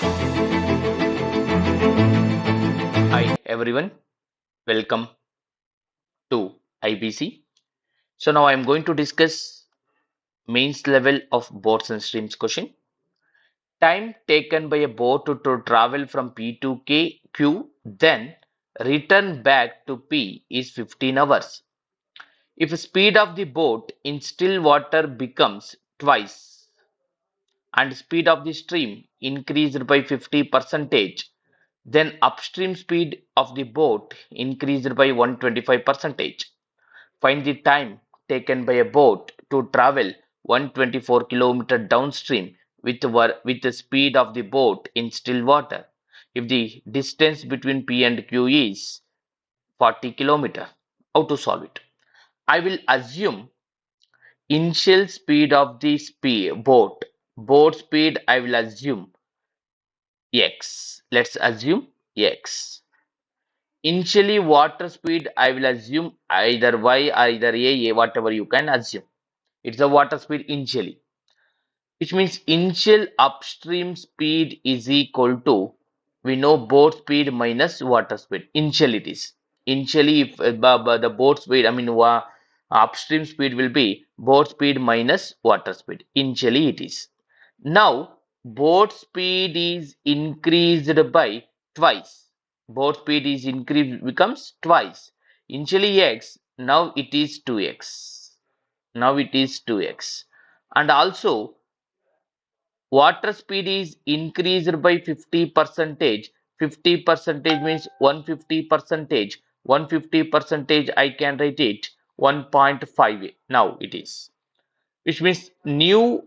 Hi everyone, welcome to IBC. So now I am going to discuss mains level of boats and streams question. Time taken by a boat to travel from P to Q, then return back to P is 15 hours. If the speed of the boat in still water becomes twice and speed of the stream increased by 50 percentage, then upstream speed of the boat increased by 125 percentage. Find the time taken by a boat to travel 124 km downstream with the speed of the boat in still water. If the distance between P and Q is 40 km, how to solve it? I will assume initial speed of the boat speed I will assume x. Let's assume x. Initially water speed I will assume either y, either a, whatever you can assume. It's the water speed initially, which means initial upstream speed is equal to, we know boat speed minus water speed. Initially it is. Initially, if the boat speed, upstream speed will be boat speed minus water speed. Initially it is. Now, boat speed is increased by twice. Boat speed is increased becomes twice. Initially x, now it is 2x. Now it is 2x. And also, water speed is increased by 50 percentage. 50 percentage means 150 percentage. 150 percentage, I can write it 1.5. Now it is. Which means new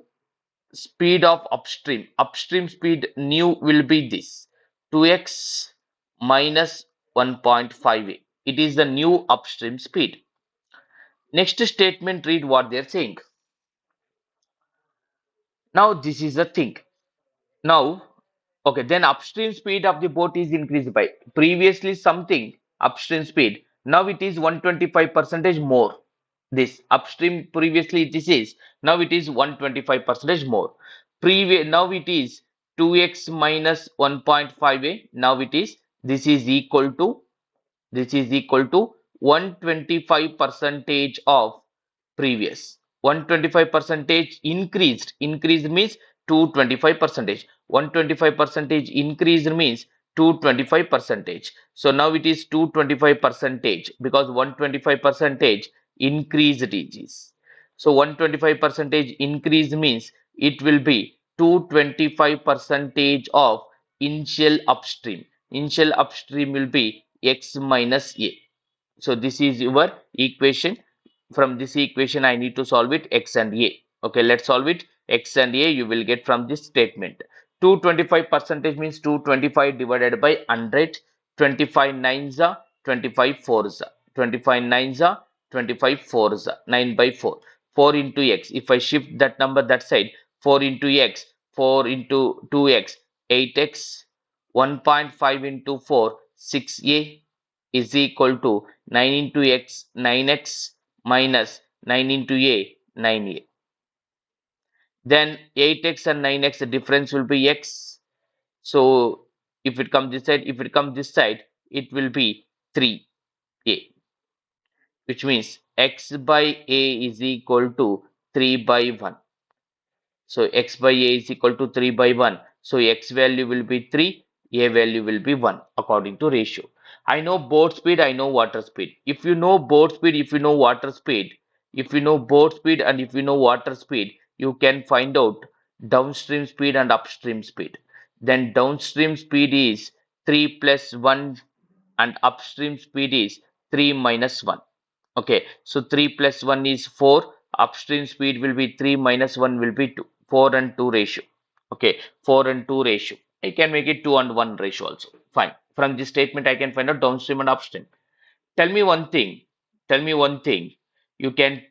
speed of upstream speed new will be this 2x minus 1.5. It is the new upstream speed. Next statement, read what they are saying. Now this is the thing. Now, okay, then upstream speed of the boat is increased by previously something upstream speed, now it is 125 percentage more. This upstream previously this is, now it is 125 percentage more. Previous, now it is 2x minus 1.5a. Now it is, this is equal to, this is equal to 125 percentage of previous. 125 percentage increased. Increased means 225 percentage. 125 percentage increased means 225 percentage. So now it is 225 percentage because 125 percentage increased it is. So 125 percentage increase means it will be 225 percentage of initial upstream. Initial upstream will be x minus a. So this is your equation. From this equation I need to solve it, x and a. Okay, let's solve it. X and a you will get from this statement. 225 percentage means 225 divided by 100. 25 nines are 25 fours are 25 nines are 25 fours are 9 by 4. 4 into x, if I shift that number that side, 4 into x, 4 into 2x, 8x. 1.5 into 4, 6a is equal to 9 into x, 9x minus 9 into a, 9a. Then 8x and 9x, the difference will be x. So if it comes this side, it will be 3a, which means x by a is equal to 3 by 1. So x by a is equal to 3 by 1. So x value will be 3, a value will be 1 according to ratio. I know boat speed, I know water speed. If you know boat speed, if you know water speed, if you know boat speed and if you know water speed, you can find out downstream speed and upstream speed. Then downstream speed is 3 plus 1 and upstream speed is 3 minus 1. Okay, so 3 plus 1 is 4. Upstream speed will be 3 minus 1 will be 2. 4 and 2 ratio. Okay, 4 and 2 ratio. I can make it 2 and 1 ratio also. Fine. From this statement, I can find out downstream and upstream. Tell me one thing. Tell me one thing. You can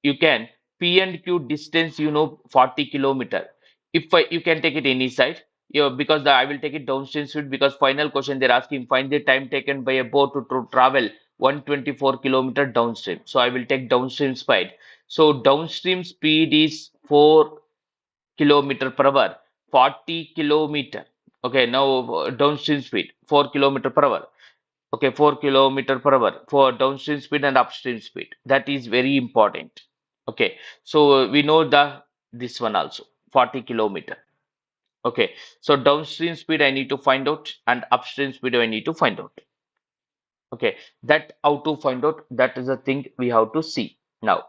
you can P and Q distance, 40 kilometer. If you can take it any side, because I will take it downstream speed because final question they're asking find the time taken by a boat to travel 124 kilometer downstream. So I will take downstream speed. So downstream speed is 4 kilometer per hour. 40 kilometer. Okay, now downstream speed 4 kilometer per hour. Okay, 4 kilometer per hour for downstream speed and upstream speed. That is very important. Okay, so we know the this one also 40 kilometer. Okay, so downstream speed I need to find out and upstream speed I need to find out. Okay, that how to find out, that is the thing we have to see now.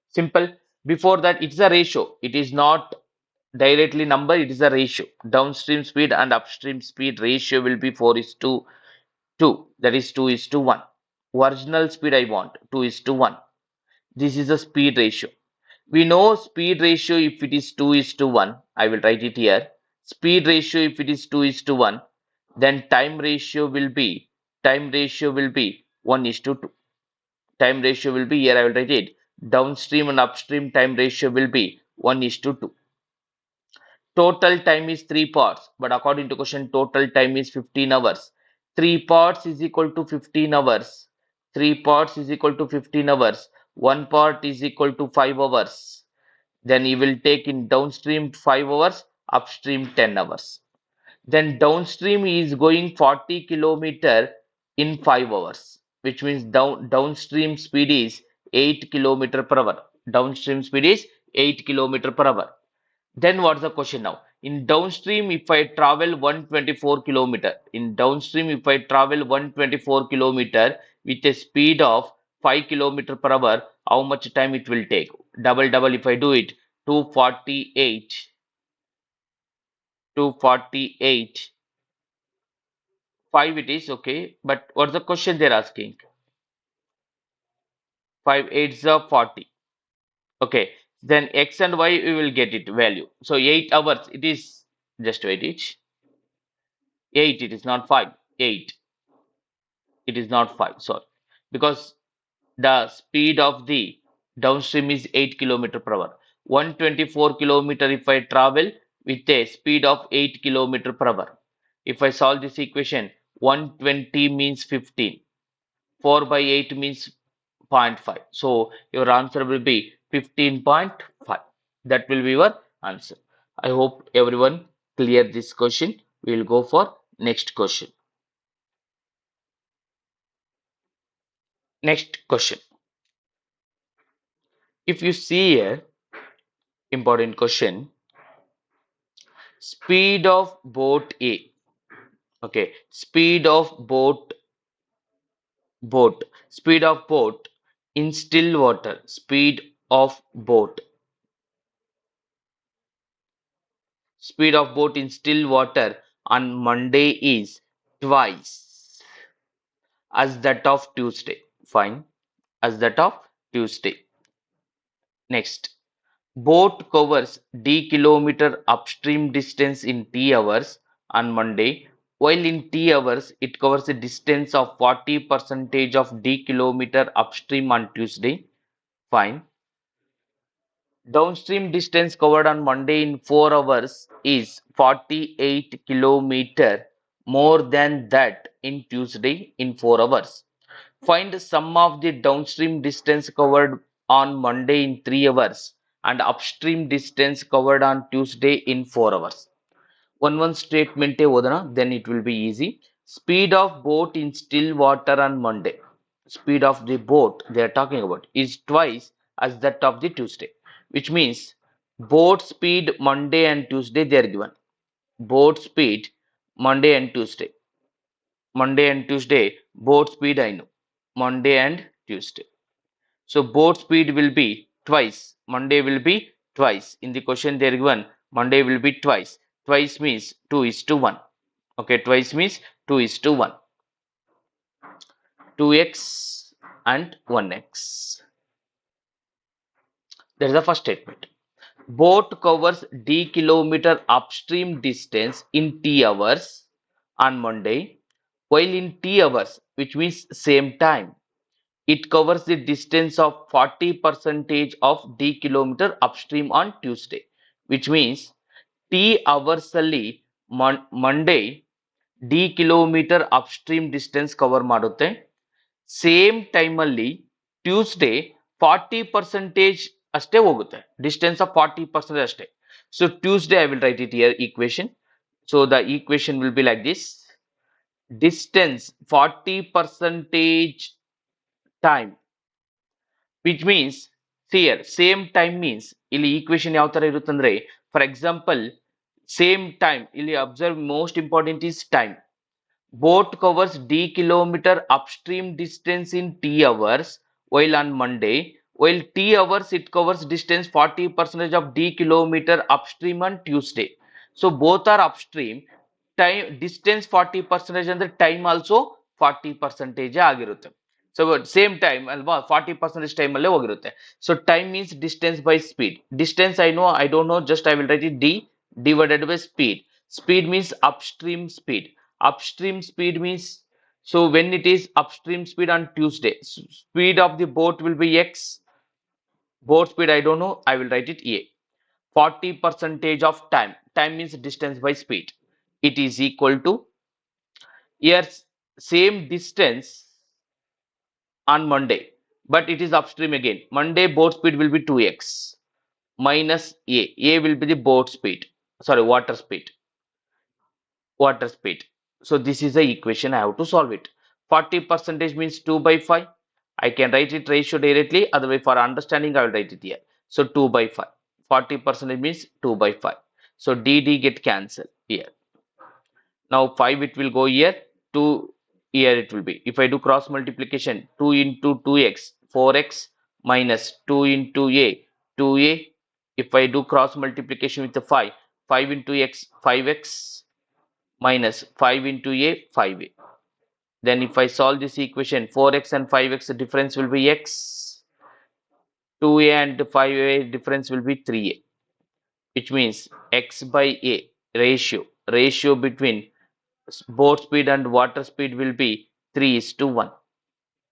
Simple. Before that, it's a ratio. It is not directly number, it is a ratio. Downstream speed and upstream speed ratio will be 4 is to 2. That is 2 is to 1. Original speed I want 2 is to 1. This is a speed ratio. We know speed ratio if it is 2 is to 1. I will write it here. Speed ratio if it is 2 is to 1. Then time ratio will be 1 is to 2. Time ratio will be, here I will write it, downstream and upstream time ratio will be 1 is to 2. Total time is 3 parts, but according to question, total time is 15 hours. 3 parts is equal to 15 hours. 3 parts is equal to 15 hours. 1 part is equal to 5 hours. Then you will take in downstream 5 hours, upstream 10 hours. Then downstream is going 40 kilometer in 5 hours, which means downstream speed is 8 kilometer per hour. Downstream speed is 8 kilometer per hour. Then what's the question now? In downstream, if I travel 124 kilometer, in downstream, if I travel 124 kilometer with a speed of 5 kilometer per hour, how much time it will take? Double double if I do it, 248, 248, 5 it is okay. But what's the question they're asking? 5 8s are 40. Okay. Then X and Y we will get it value. So 8 hours it is, just wait it. 8 it is not 5. 8. It is not 5, sorry, because the speed of the downstream is 8 kilometer per hour. 124 kilometer if I travel with a speed of 8 kilometer per hour. If I solve this equation, 120 means 15. 4 by 8 means 0.5. So your answer will be 15.5. That will be your answer. I hope everyone clear this question. We will go for next question. Next question. If you see here, important question, speed of boat A. Okay, speed of boat in still water. Speed of boat in still water on Monday is twice as that of Tuesday. Fine, as that of Tuesday. Next, boat covers d kilometer upstream distance in t hours on Monday, while in t hours it covers a distance of 40% of d kilometer upstream on Tuesday. Fine. Downstream distance covered on Monday in 4 hours is 48 kilometer more than that in Tuesday in 4 hours. Find the sum of the downstream distance covered on Monday in 3 hours and upstream distance covered on Tuesday in 4 hours. One statement odana, then it will be easy. Speed of boat in still water on Monday. Speed of the boat they are talking about is twice as that of the Tuesday, which means boat speed Monday and Tuesday they are given. Boat speed Monday and Tuesday. Monday and Tuesday, boat speed I know. Monday and Tuesday. So boat speed will be twice. Monday will be twice. In the question they are given, Monday will be twice. Twice means 2 is to 1. Okay, twice means 2 is to 1. 2x and 1x. That is the first statement. Boat covers d kilometer upstream distance in t hours on Monday, while in t hours, which means same time, it covers the distance of 40% of d kilometer upstream on Tuesday, which means t hours ಅಲ್ಲಿ Monday d kilometer upstream distance cover ಮಾಡುತ್ತೆ. Same time ಅಲ್ಲಿ Tuesday 40% ಅಷ್ಟೇ ಹೋಗುತ್ತೆ, distance of 40% ಅಷ್ಟೇ. So Tuesday I will write it here equation. So the equation will be like this. Distance 40 percentage time, which means here same time means ಇಲ್ಲಿ equation ಯಾವ ತರ ಇರುತ್ತಂದ್ರೆ, for example same time ಇಲ್ಲಿ observe most important is time. Boat covers d kilometer upstream distance in t hours while on Monday, while t hours it covers distance 40% of d kilometer upstream on Tuesday. So both are upstream. Time distance 40% and the time also 40% ಆಗಿರುತ್ತೆ. So same time ಅಲ್ವಾ 40% time ಅಲ್ಲೇ ಹೋಗಿರುತ್ತೆ. So time means distance by speed. Distance I know, I don't know, just I will write it d divided by speed. Speed means upstream speed. Upstream speed means, so when it is upstream speed on Tuesday, speed of the boat will be x. Boat speed I don't know, I will write it a. 40 percentage of time. Time means distance by speed. It is equal to, here same distance on Monday, but it is upstream again. Monday boat speed will be 2x minus a. A will be the boat speed. Sorry, water speed. Water speed. So this is the equation I have to solve it. 40 percentage means 2 by 5. I can write it ratio directly. Otherwise, for understanding, I will write it here. So 2 by 5. 40 percentage means 2 by 5. So dd get cancelled here. Now 5 it will go here. 2 here it will be. If I do cross multiplication, 2 into 2x, 4x minus 2 into a, 2a. If I do cross multiplication with the 5, 5 into x, 5x minus 5 into a, 5a. Then if I solve this equation, 4x and 5x, the difference will be x. 2a and 5a difference will be 3a, which means x by a ratio between boat speed and water speed will be 3 is to 1.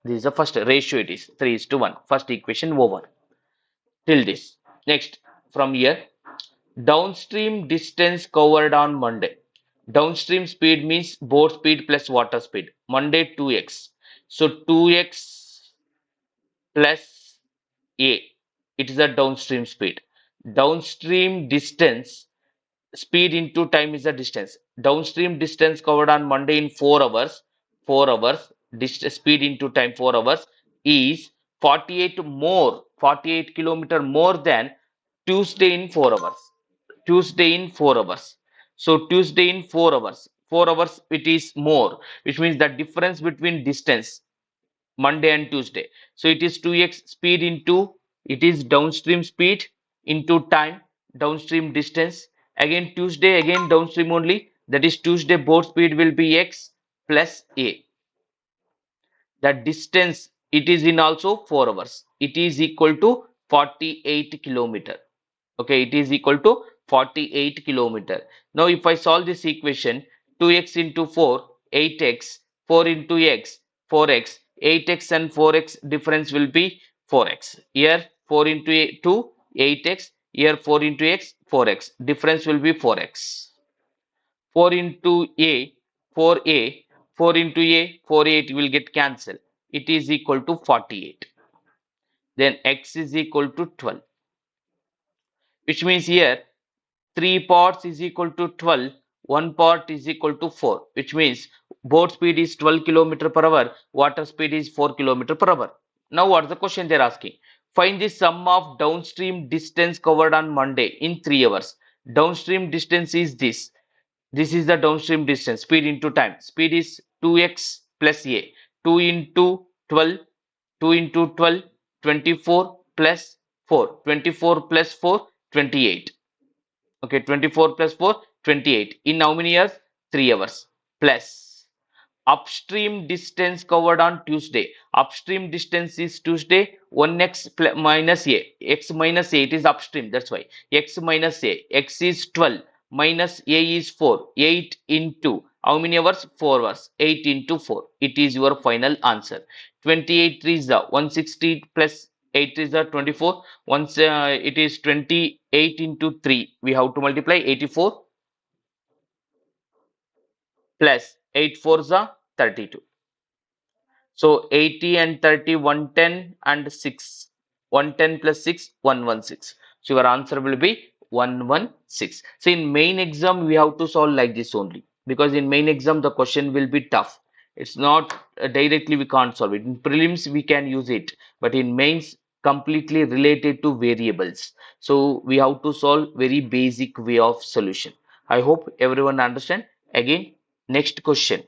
This is the first ratio, it is 3 is to 1. First equation over till this. Next, from here, downstream distance covered on Monday. Downstream speed means boat speed plus water speed. Monday 2x. So 2x plus a. It is a downstream speed. Downstream distance, speed into time is the distance. Downstream distance covered on Monday in 4 hours. 4 hours. Speed into time 4 hours is 48 kilometer more than Tuesday in 4 hours. Tuesday in 4 hours. So Tuesday in 4 hours. 4 hours it is more, which means the difference between distance Monday and Tuesday. So it is 2x speed into, it is downstream speed into time, downstream distance. Again Tuesday, again downstream only. That is Tuesday boat speed will be x plus a. The distance it is in also 4 hours. It is equal to 48 kilometer. Okay, it is equal to 48 kilometer. Now if I solve this equation, 2x into 4, 8x, 4 into x, 4x, 8x and 4x difference will be 4x. Here 4 into 2, 8x, here 4 into x, 4x. Difference will be 4x. 4 into a, 4a, 4 into a, 4a will get cancelled. It is equal to 48. Then x is equal to 12. Which means here 3 parts is equal to 12, 1 part is equal to 4, which means boat speed is 12 km per hour, water speed is 4 km per hour. Now what is the question they are asking? Find the sum of downstream distance covered on Monday in 3 hours. Downstream distance is this. This is the downstream distance, speed into time. Speed is 2x plus a. 2 into 12, 2 into 12, 24 plus 4. 24 plus 4, 28. Okay, 24 plus 4, 28. In how many years? 3 hours. Plus upstream distance covered on Tuesday. Upstream distance is Tuesday, 1x minus a. X minus a, it is upstream, that's why. X minus a. X is 12 minus a is 4. 8 into how many hours? 4 hours. 8 into 4. It is your final answer. 28 is 160 plus 8 is 24. Once it is 28 into 3. We have to multiply 84 plus 8 4s are 32. So 80 and 30, 110 and 6. 110 plus 6, 116. So your answer will be 116. So in main exam, we have to solve like this only because in main exam, the question will be tough. It's not directly we can't solve it. In prelims, we can use it, but in mains, completely related to variables. So we have to solve very basic way of solution. I hope everyone understand. Again, next question.